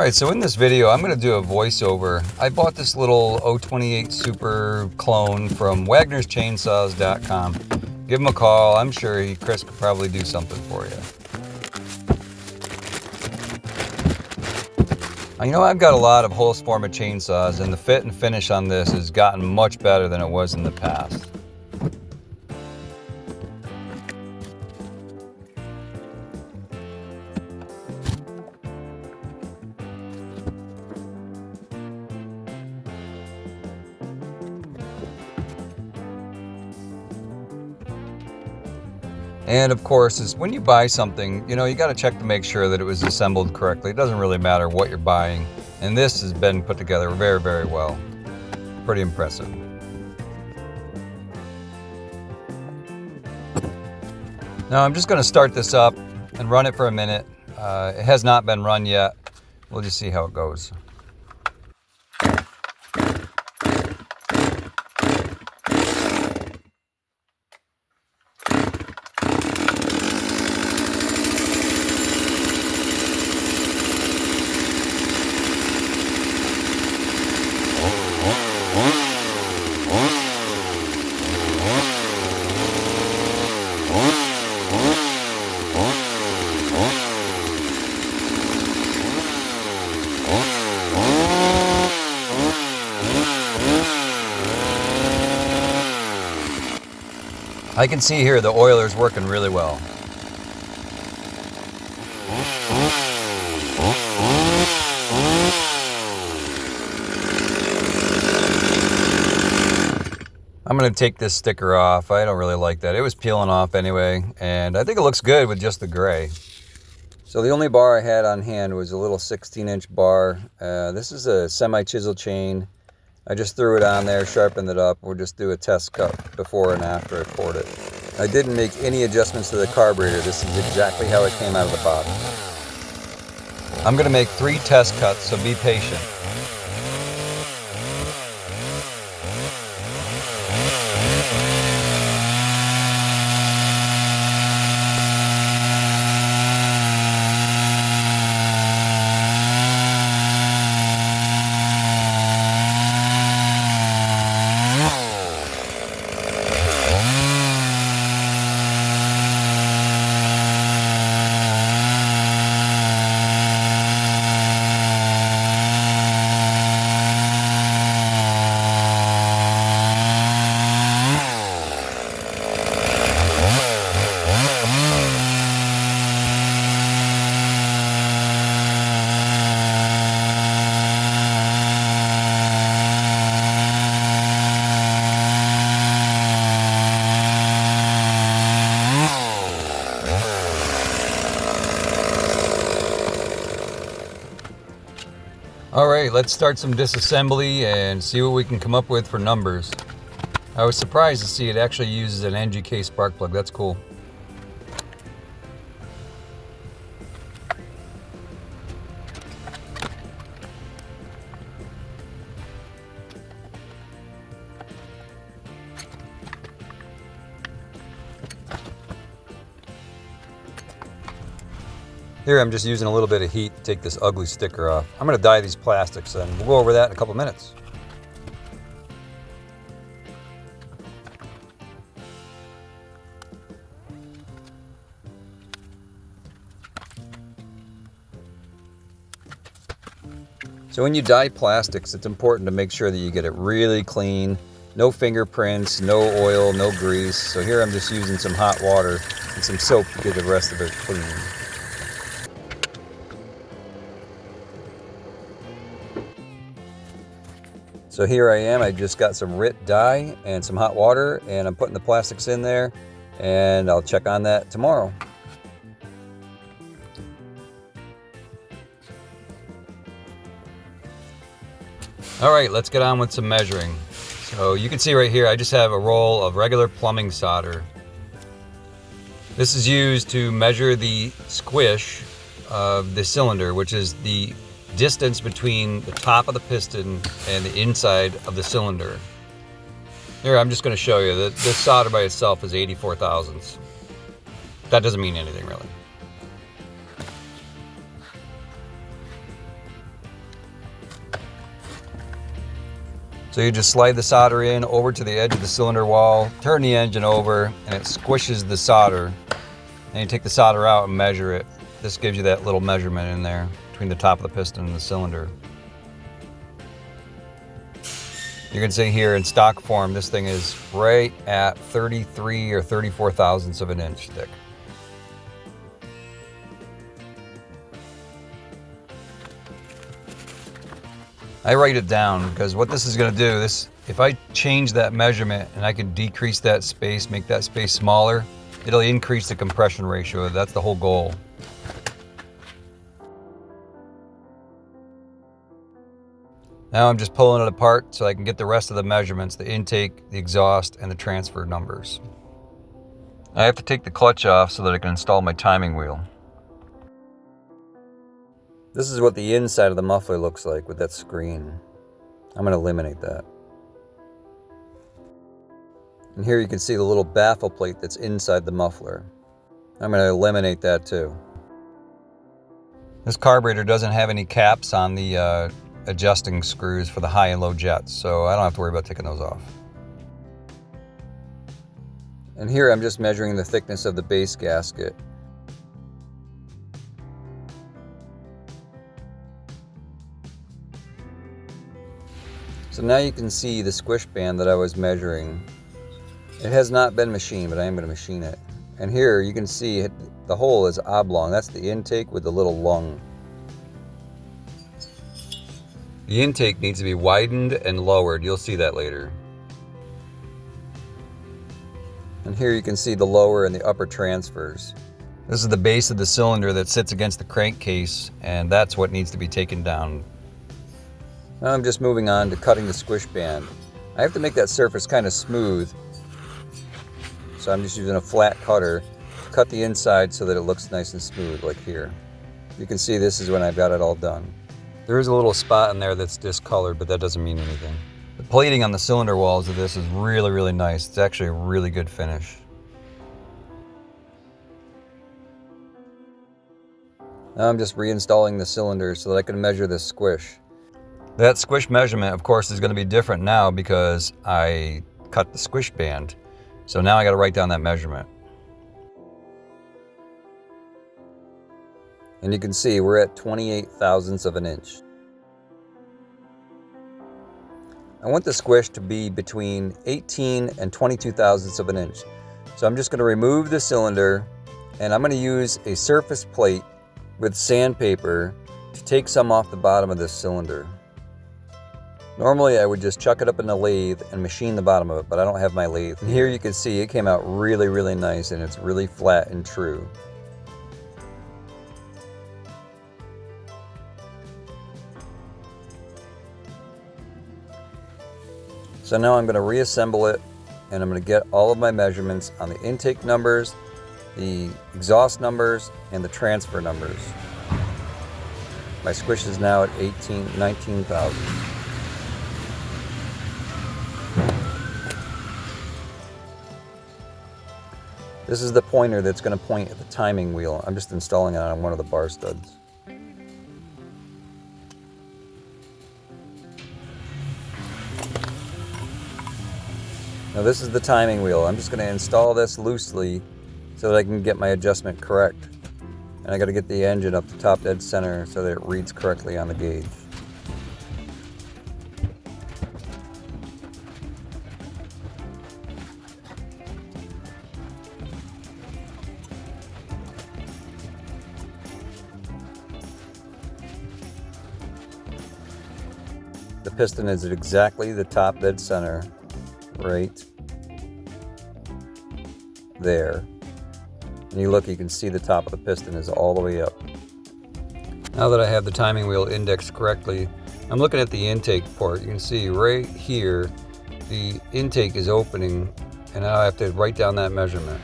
Alright, so in this video I'm going to do a voiceover. I bought this little 028 Super clone from wagnerschainsaws.com. Give him a call. I'm sure Chris could probably do something for you. You know, I've got a lot of Holzfforma chainsaws, and the fit and finish on this has gotten much better than it was in the past. And of course, is when you buy something, you know, you got to check to make sure that it was assembled correctly. It doesn't really matter what you're buying. And this has been put together very, very well. Pretty impressive. Now I'm just going to start this up and run it for a minute. It has not been run yet. We'll just see how it goes. I can see here the oiler's working really well. I'm going to take this sticker off. I don't really like that. It was peeling off anyway, and I think it looks good with just the gray. So the only bar I had on hand was a little 16-inch bar. This is a semi-chisel chain. I just threw it on there, sharpened it up. We'll just do a test cut before and after I poured it. I didn't make any adjustments to the carburetor. This is exactly how it came out of the bottom. I'm going to make 3 test cuts, so be patient. Alright, let's start some disassembly and see what we can come up with for numbers. I was surprised to see it actually uses an NGK spark plug. That's cool. Here I'm just using a little bit of heat to take this ugly sticker off. I'm going to dye these plastics and we'll go over that in a couple minutes. So when you dye plastics, it's important to make sure that you get it really clean. No fingerprints, no oil, no grease. So here I'm just using some hot water and some soap to get the rest of it clean. So here I am, I just got some RIT dye and some hot water, and I'm putting the plastics in there, and I'll check on that tomorrow. All right, let's get on with some measuring. So you can see right here, I just have a roll of regular plumbing solder. This is used to measure the squish of the cylinder, which is the distance between the top of the piston and the inside of the cylinder. Here, I'm just going to show you that this solder by itself is 84 thousandths. That doesn't mean anything really. So you just slide the solder in over to the edge of the cylinder wall, turn the engine over, and it squishes the solder. And you take the solder out and measure it. This gives you that little measurement in there between the top of the piston and the cylinder. You can see here in stock form, this thing is right at 33 or 34 thousandths of an inch thick. I write it down because what this is going to do, if I change that measurement and I can decrease that space, make that space smaller, it'll increase the compression ratio. That's the whole goal. Now I'm just pulling it apart so I can get the rest of the measurements, the intake, the exhaust, and the transfer numbers. I have to take the clutch off so that I can install my timing wheel. This is what the inside of the muffler looks like with that screen. I'm going to eliminate that. And here you can see the little baffle plate that's inside the muffler. I'm going to eliminate that too. This carburetor doesn't have any caps on the adjusting screws for the high and low jets, so I don't have to worry about taking those off. And here I'm just measuring the thickness of the base gasket. So now you can see the squish band that I was measuring. It has not been machined, but I am going to machine it. And here you can see the hole is oblong. That's the intake with the little lung. The intake needs to be widened and lowered. You'll see that later. And here you can see the lower and the upper transfers. This is the base of the cylinder that sits against the crankcase, and that's what needs to be taken down. Now I'm just moving on to cutting the squish band. I have to make that surface kind of smooth, so I'm just using a flat cutter to cut the inside so that it looks nice and smooth, like here. You can see this is when I've got it all done. There is a little spot in there that's discolored, but that doesn't mean anything. The plating on the cylinder walls of this is really, really nice. It's actually a really good finish. Now I'm just reinstalling the cylinder so that I can measure this squish. That squish measurement, of course, is going to be different now because I cut the squish band. So now I got to write down that measurement. And you can see we're at 28 thousandths of an inch. I want the squish to be between 18 and 22 thousandths of an inch. So I'm just going to remove the cylinder, and I'm going to use a surface plate with sandpaper to take some off the bottom of this cylinder. Normally I would just chuck it up in the lathe and machine the bottom of it, but I don't have my lathe. And here you can see it came out really, really nice, and it's really flat and true. So now I'm going to reassemble it, and I'm going to get all of my measurements on the intake numbers, the exhaust numbers, and the transfer numbers. My squish is now at 19,000. This is the pointer that's going to point at the timing wheel. I'm just installing it on one of the bar studs. Now this is the timing wheel. I'm just going to install this loosely so that I can get my adjustment correct. And I got to get the engine up to top dead center so that it reads correctly on the gauge. The piston is at exactly the top dead center, right there. And you look, you can see the top of the piston is all the way up. Now that I have the timing wheel indexed correctly, I'm looking at the intake port. You can see right here, the intake is opening, and now I have to write down that measurement.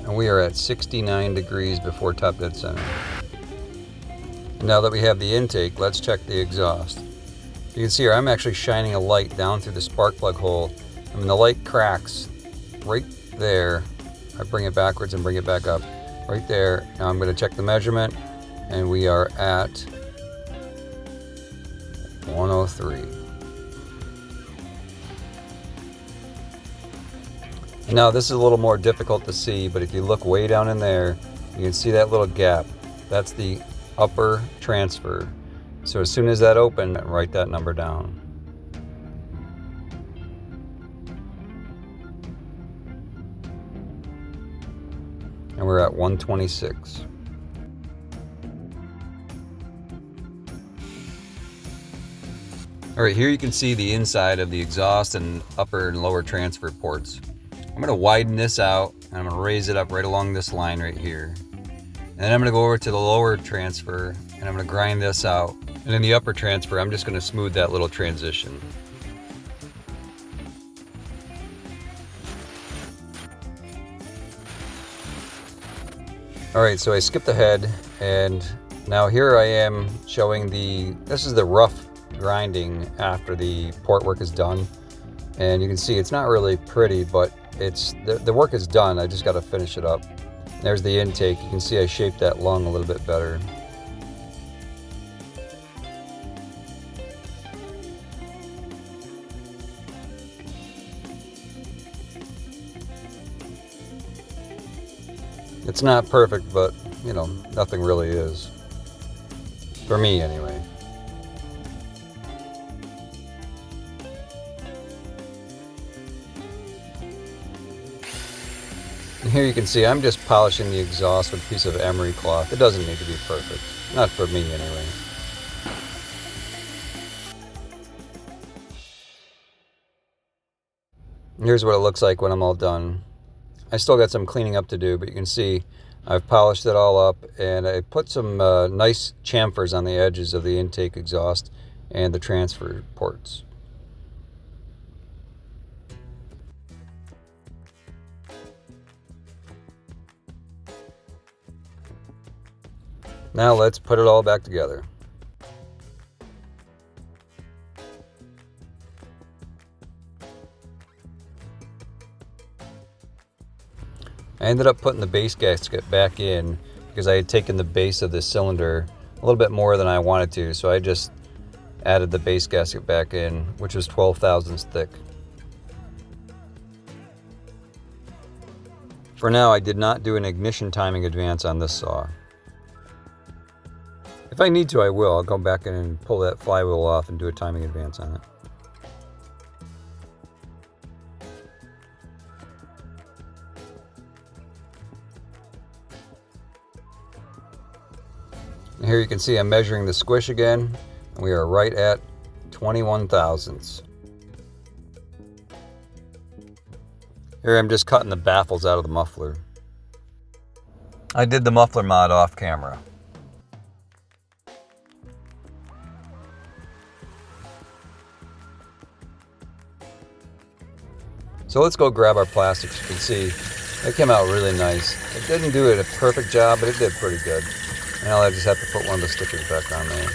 And we are at 69 degrees before top dead center. Now that we have the intake, let's check the exhaust. You can see here, I'm actually shining a light down through the spark plug hole. I mean, the light cracks right there. I bring it backwards and bring it back up. Right there. Now I'm going to check the measurement, and we are at 0.03. Now this is a little more difficult to see, but if you look way down in there, you can see that little gap. That's the upper transfer. So as soon as that opens, write that number down. And we're at 126. All right, here you can see the inside of the exhaust and upper and lower transfer ports. I'm gonna widen this out and I'm gonna raise it up right along this line right here. And then I'm gonna go over to the lower transfer and I'm gonna grind this out. And in the upper transfer, I'm just gonna smooth that little transition. All right, so I skipped ahead and now here I am showing this is the rough grinding after the port work is done. And you can see it's not really pretty, but the work is done. I just got to finish it up. There's the intake. You can see I shaped that lung a little bit better. It's not perfect, but you know, nothing really is. For me anyway. And here you can see I'm just polishing the exhaust with a piece of emery cloth. It doesn't need to be perfect. Not for me anyway. Here's what it looks like when I'm all done. I still got some cleaning up to do, but you can see I've polished it all up and I put some nice chamfers on the edges of the intake exhaust and the transfer ports. Now let's put it all back together. I ended up putting the base gasket back in because I had taken the base of this cylinder a little bit more than I wanted to, so I just added the base gasket back in, which was 12 thousandths thick. For now, I did not do an ignition timing advance on this saw. If I need to, I will. I'll go back in and pull that flywheel off and do a timing advance on it. And here you can see I'm measuring the squish again, and we are right at 21 thousandths. Here I'm just cutting the baffles out of the muffler. I did the muffler mod off camera. So let's go grab our plastics. You can see it came out really nice. It didn't do it a perfect job, but it did pretty good. Now I just have to put one of the stickers back on there.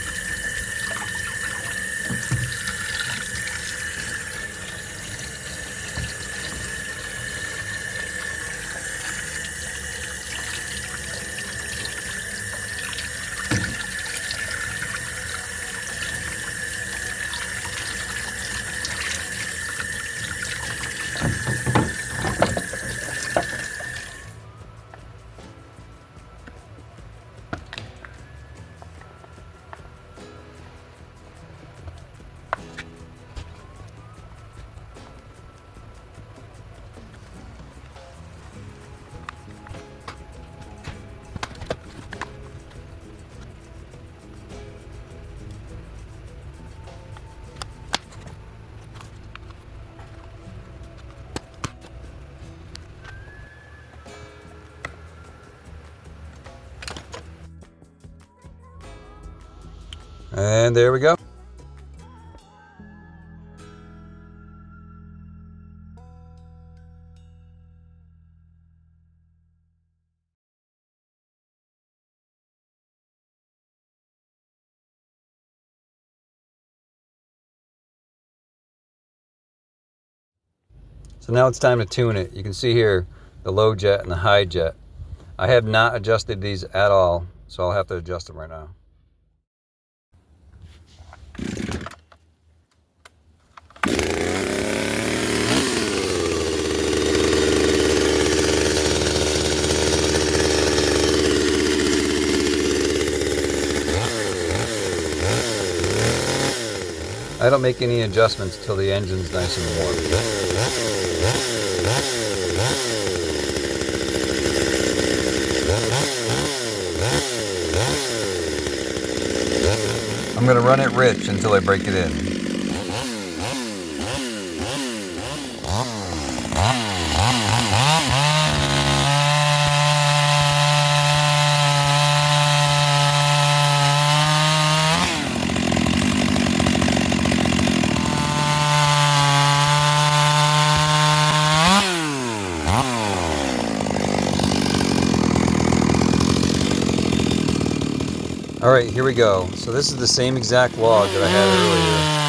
And there we go. So now it's time to tune it. You can see here the low jet and the high jet. I have not adjusted these at all, so I'll have to adjust them right now. I don't make any adjustments until the engine's nice and warm. I'm going to run it rich until I break it in. All right, here we go. So this is the same exact log that I had earlier.